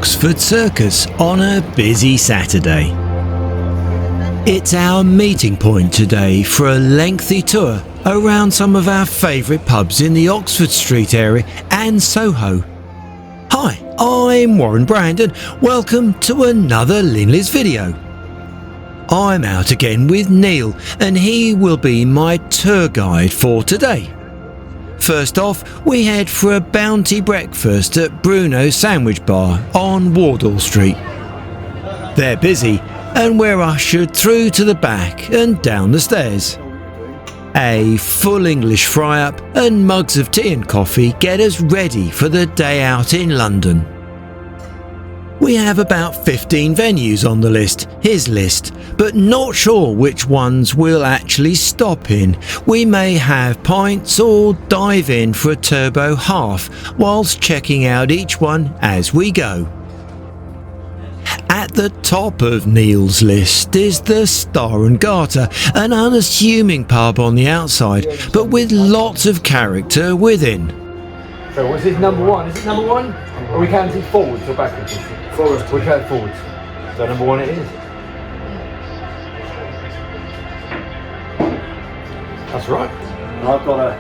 Oxford Circus on a busy Saturday. It's our meeting point today for a lengthy tour around some of our favourite pubs in the Oxford Street area and Soho. Hi, I'm Warren Brand and welcome to another Linleys video. I'm out again with Neil and he will be my tour guide for today. First off, we head for a bounty breakfast at Bruno's Sandwich Bar on Wardour Street. They're busy and we're ushered through to the back and down the stairs. A full English fry-up and mugs of tea and coffee get us ready for the day out in London. We have about 15 venues on the list, his list, but not sure which ones we'll actually stop in. We may have pints or dive in for a turbo half whilst checking out each one as we go. At the top of Neil's list is the Star and Garter, an unassuming pub on the outside, but with lots of character within. So what's this number one? Is it number one? Or we counting forwards or backwards? Forwards. We count forwards. So number one it is. That's right. And I've got a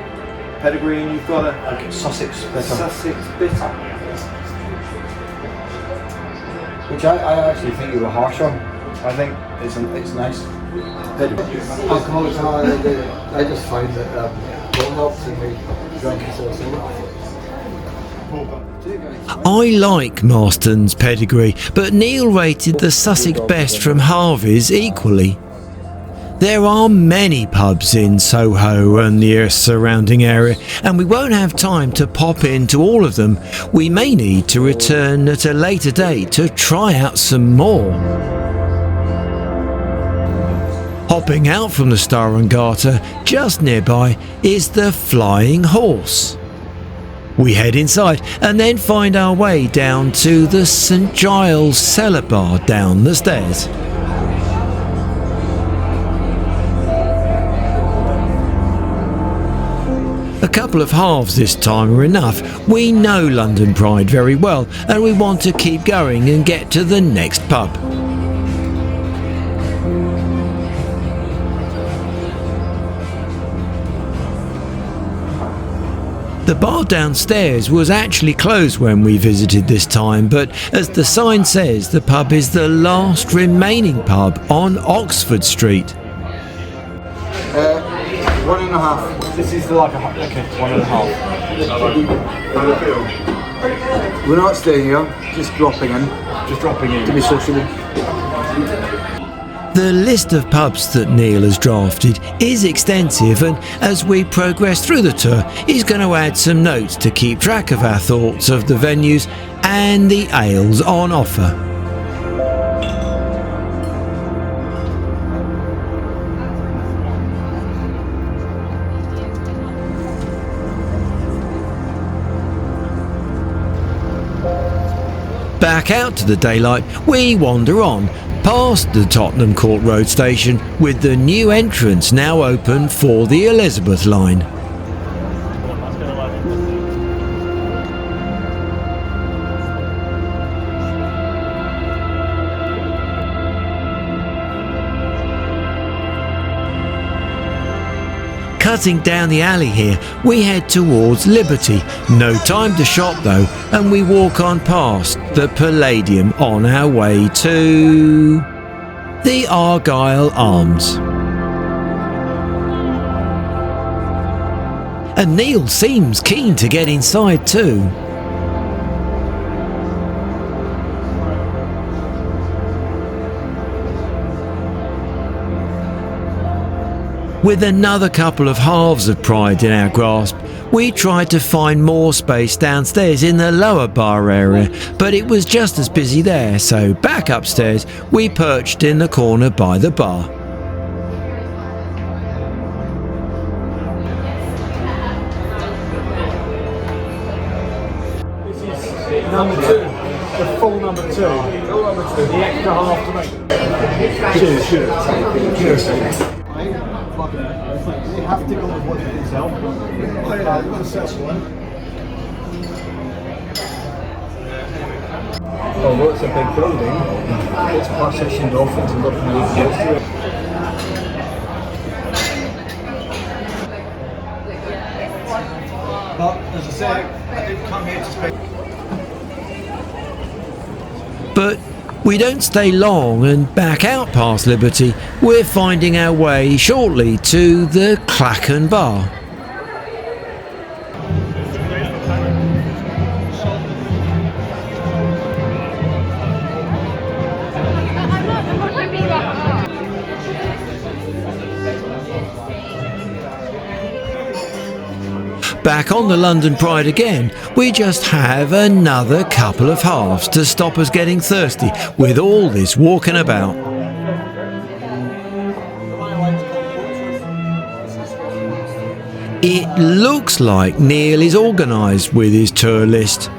pedigree and you've got a Sussex bitter. Sussex bitter. Which I actually think you were harsh on. I think it's nice. Pedigree. Alcoholics, I just find that growing up to me drinking so soon. I like Marston's pedigree, but Neil rated the Sussex Best from Harvey's equally. There are many pubs in Soho and the surrounding area, and we won't have time to pop into all of them. We may need to return at a later date to try out some more. Hopping out from the Star and Garter, just nearby is the Flying Horse. We head inside and then find our way down to the St Giles Cellar Bar down the stairs. A couple of halves this time are enough. We know London Pride very well and we want to keep going and get to the next pub. The bar downstairs was actually closed when we visited this time, but as the sign says, the pub is the last remaining pub on Oxford Street. 1.5. This is like a 1.5. We're not staying here, just dropping in. Just dropping in. To be sociable. The list of pubs that Neil has drafted is extensive, and as we progress through the tour, he's going to add some notes to keep track of our thoughts of the venues and the ales on offer. Back out to the daylight, we wander on, past the Tottenham Court Road station, with the new entrance now open for the Elizabeth line. Cutting down the alley here, we head towards Liberty. No time to shop though, and we walk on past the Palladium on our way to the Argyle Arms. And Neil seems keen to get inside too. With another couple of halves of Pride in our grasp, we tried to find more space downstairs in the lower bar area, but it was just as busy there, so back upstairs we perched in the corner by the bar. This is number two. The full number two. The extra half to make. Cheers. You have to go with what you can sell. Oh yeah, I'm going to sell one. although it's a big building, it's partitioned off into little areas to it. But as I say, I didn't come here to spend. But we don't stay long and back out past Liberty. We're finding our way shortly to the Clachan Bar. Back on the London Pride again, we just have another couple of halves to stop us getting thirsty with all this walking about. It looks like Neil is organised with his tour list.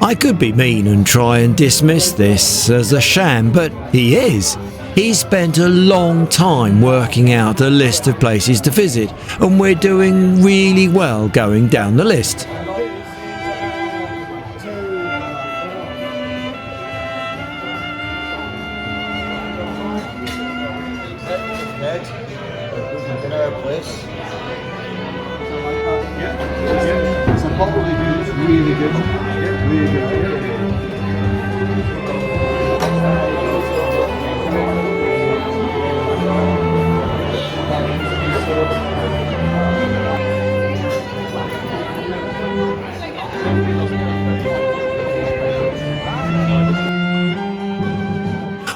I could be mean and try and dismiss this as a sham, but he is. He's spent a long time working out a list of places to visit, and we're doing really well going down the list. So probably it's really good. Really good.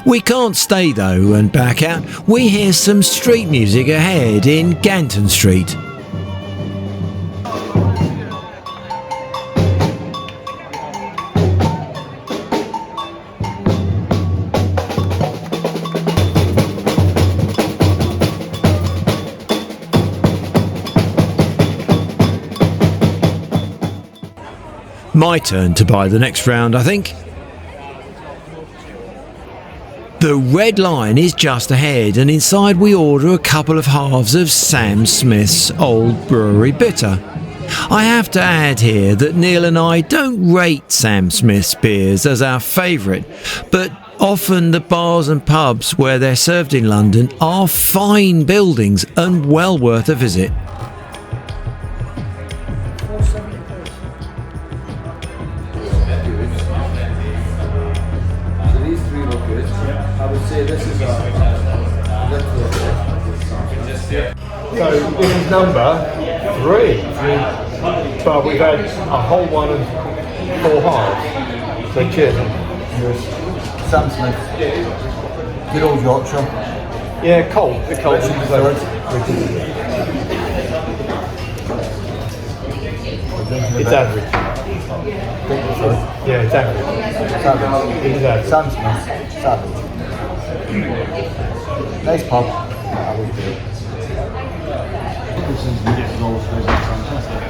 We can't stay though and back out. We hear some street music ahead in Ganton Street. My turn to buy the next round, I think. The Red Lion is just ahead, and inside we order a couple of halves of Sam Smith's Old Brewery Bitter. I have to add here that Neil and I don't rate Sam Smith's beers as our favourite, but often the bars and pubs where they're served in London are fine buildings and well worth a visit. So this is number 3. But we've had a whole one and 4 halves. So cheers. Sam Smith. Good old Yorkshire. Yeah, cold. The cold. It's average. Yeah, it's average. Savage. It is average. Sam Smith. Savage. Nice pub. I would do it.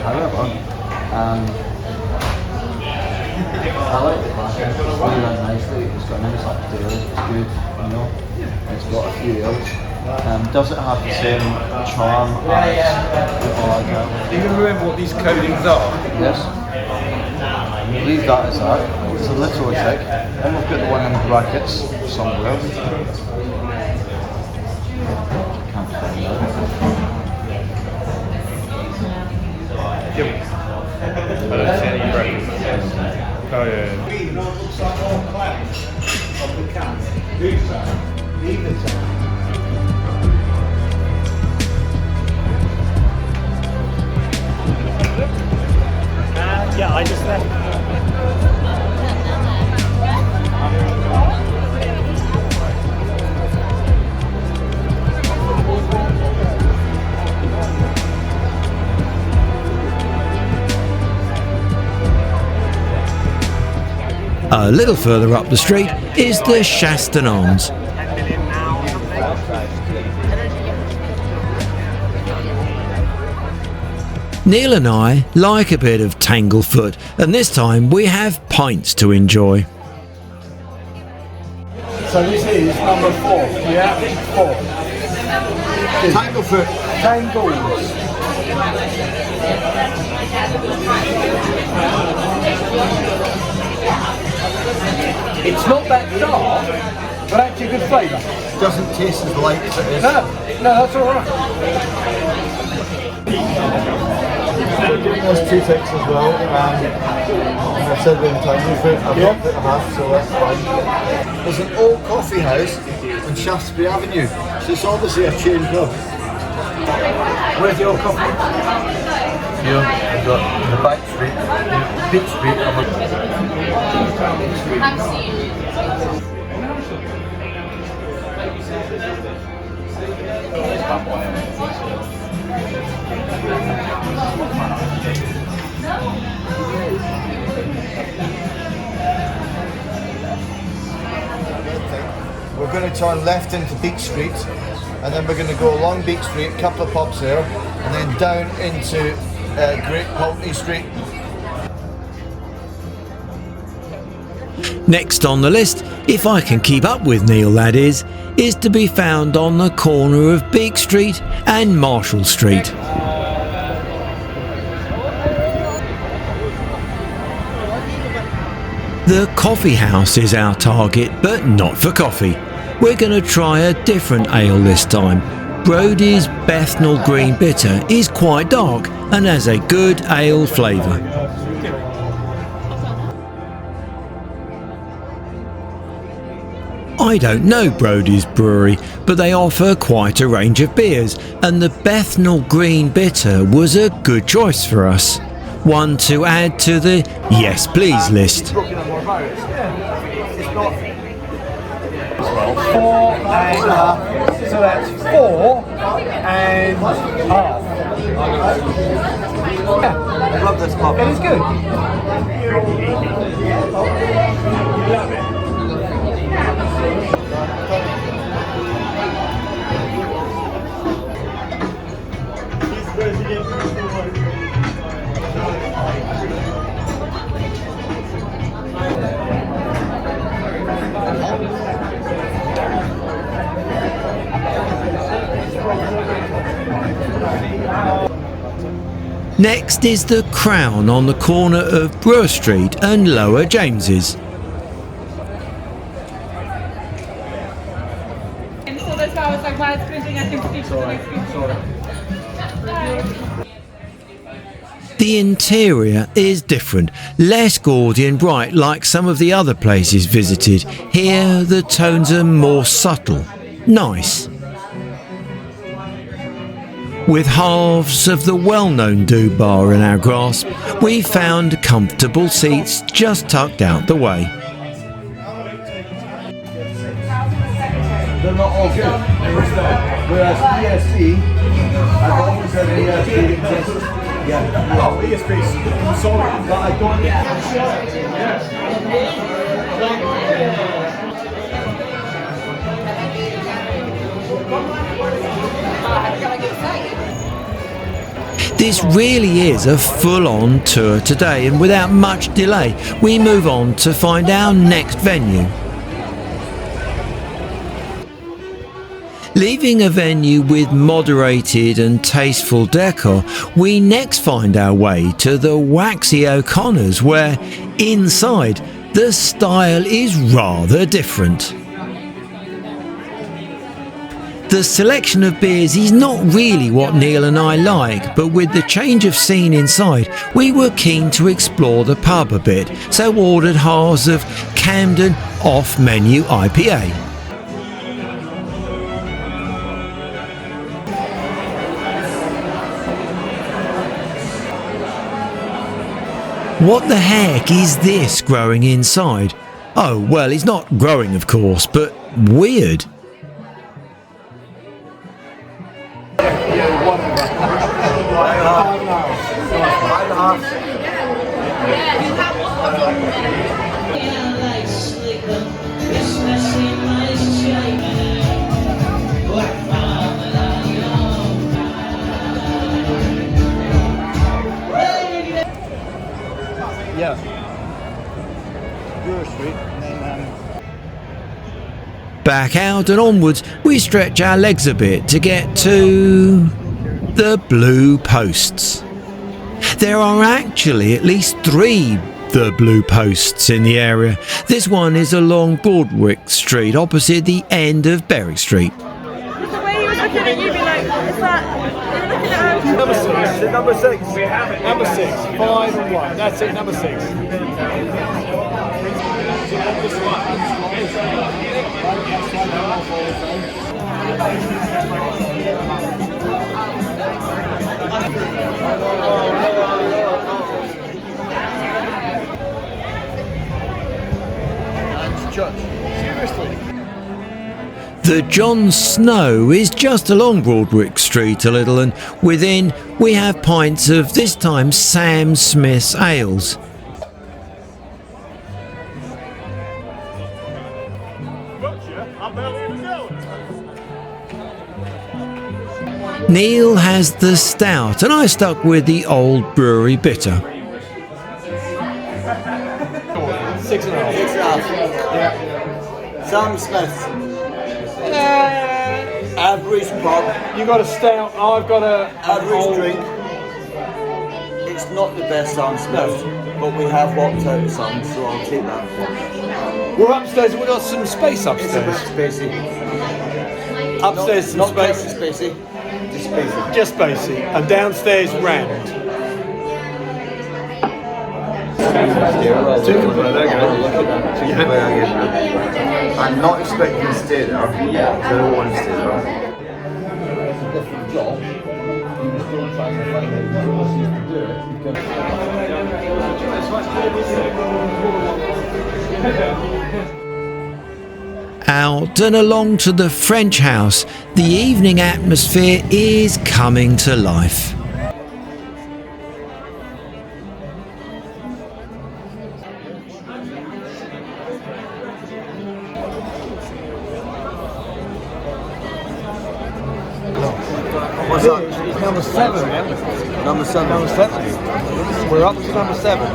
However, I like the glass. It's really done nicely. It's got a nice upstairs. It's good, you know. It's got a few ales. Does it have the same charm as the lager? Do you remember what these coatings are? Yes. Leave that as that. It's a little thick. And we've got the one in brackets somewhere. Can't find out. Oh yeah. Yeah, I just left. A little further up the street is the Chastanons. Neil and I like a bit of Tanglefoot, and this time we have pints to enjoy. So this is number 4. Yeah, 4. Tanglefoot. Tangles. not that dark, but actually good flavour. Doesn't taste as light as it is. No, that's all right. They're giving us 2 ticks as well. I've said we're in time with it. I've dropped it a half, so that's fine. There's an old coffee house on Shaftesbury Avenue, so it's obviously a change up. Where's your coffee? Here, we've got the back street, Beach Street. We're going to turn left into Beach Street, and then we're going to go along Beach Street, a couple of pubs there, and then down into Great Pulteney Street. Next on the list, if I can keep up with Neil that is to be found on the corner of Beak Street and Marshall Street. The coffee house is our target, but not for coffee. We're going to try a different ale this time. Brodie's Bethnal Green Bitter is quite dark and has a good ale flavour. I don't know Brodie's brewery, but they offer quite a range of beers, and the Bethnal Green Bitter was a good choice for us. One to add to the yes please list. It's not 4.5, so that's 4.5. Yeah, I love this coffee. it is good. Next is the Crown on the corner of Brewer Street and Lower James's. The interior is different, less gaudy and bright like some of the other places visited. Here the tones are more subtle, nice. With halves of the well-known Do Bar in our grasp, we found comfortable seats just tucked out the way. They're not all good. Whereas ESP, I've always said ESP exists. Yeah. Oh, ESP's sorry, but I don't. This really is a full-on tour today, and without much delay, we move on to find our next venue. Leaving a venue with moderated and tasteful decor, we next find our way to the Waxy O'Connor's, where, inside, the style is rather different. The selection of beers is not really what Neil and I like, but with the change of scene inside, we were keen to explore the pub a bit, so ordered halves of Camden off-menu IPA. What the heck is this growing inside? Oh, well, it's not growing, of course, but weird. Yeah. Brewer Street, and then Back out and onwards, we stretch our legs a bit to get to the Blue Posts. There are actually at least 3 the blue posts in the area. This one is along Broadwick Street, opposite the end of Berwick Street. The way he was looking at you, be like, is that? You're looking at him. Number 6. Number 6. Number 6. 5 and 1. That's it. Number 6. The John Snow is just along Broadwick Street a little, and within we have pints of this time Sam Smith's ales. Neil has the stout and I stuck with the Old Brewery Bitter. 6.5. 6.5. Yeah. Sam Smith. Average pub. You got a stout. I've got a Average drink. It's not the best Sam Smith, but we have walked out of some, so I'll take that. We're upstairs. We've got some space It's a bit upstairs. spacey. Upstairs some Not space. very spacey. Just spacey. Just spacey. And downstairs round. I'm not expecting to stay there, so I don't want to stay there. Out and along to the French house, the evening atmosphere is coming to life. What's that? Number 7, yeah? Number 7. Number 7. We're up to number 7.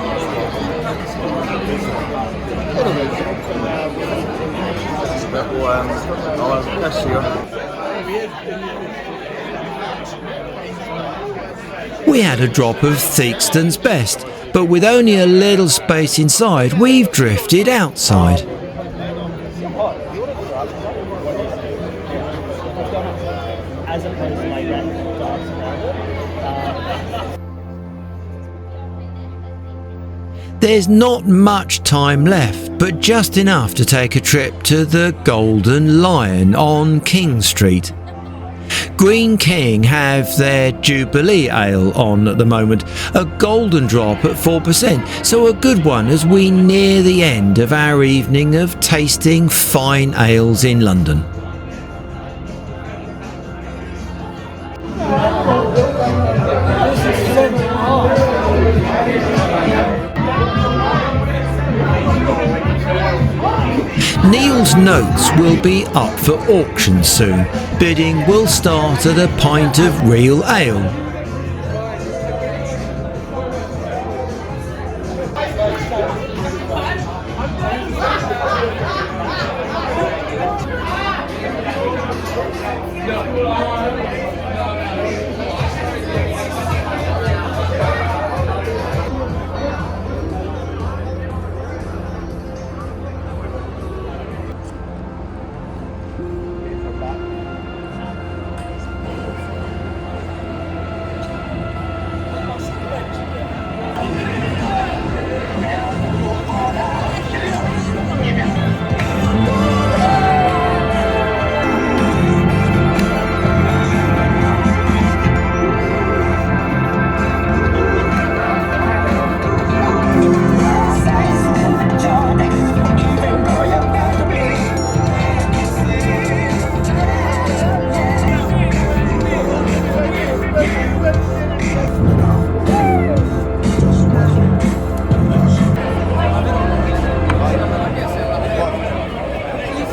We had a drop of Theakston's Best, but with only a little space inside, we've drifted outside. There's not much time left, but just enough to take a trip to the Golden Lion on King Street. Green King have their Jubilee Ale on at the moment, a golden drop at 4%, so a good one as we near the end of our evening of tasting fine ales in London. Neil's notes will be up for auction soon. Bidding will start at a pint of real ale.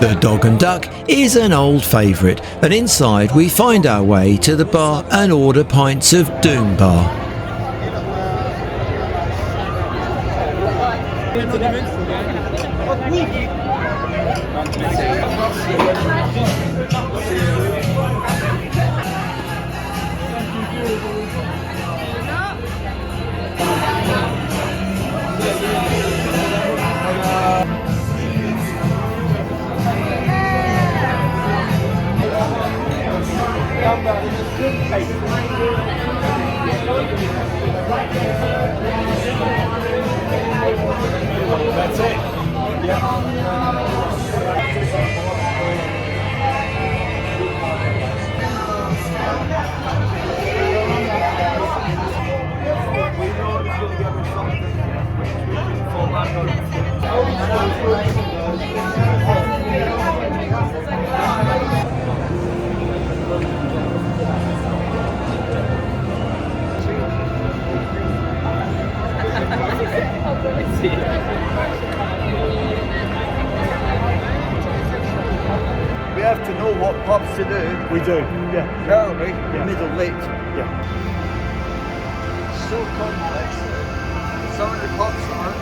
The Dog and Duck is an old favourite, and inside we find our way to the bar and order pints of Doom Bar. That's it. We have to know what pubs to do. We do, yeah. Early, middle, late. Yeah. So complex. Some of the pubs are.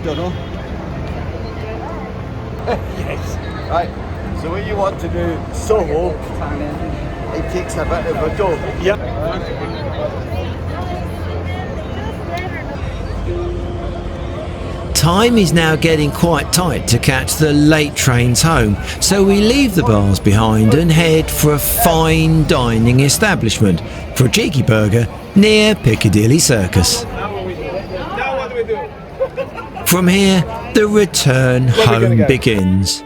Don't know. Yes. Right. So when you want to do Soho, it takes a bit of a go. Yep. Time is now getting quite tight to catch the late trains home, so we leave the bars behind and head for a fine dining establishment for a cheeky burger near Piccadilly Circus. Now what do we do? From here, the return Where we gonna home go? begins.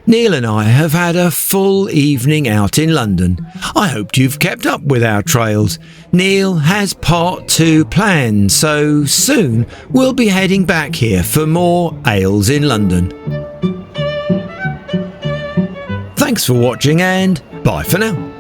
Neil and I have had a full evening out in London. I hoped you've kept up with our trails. Neil has part 2 planned, so soon we'll be heading back here for more Ales in London. Thanks for watching and bye for now.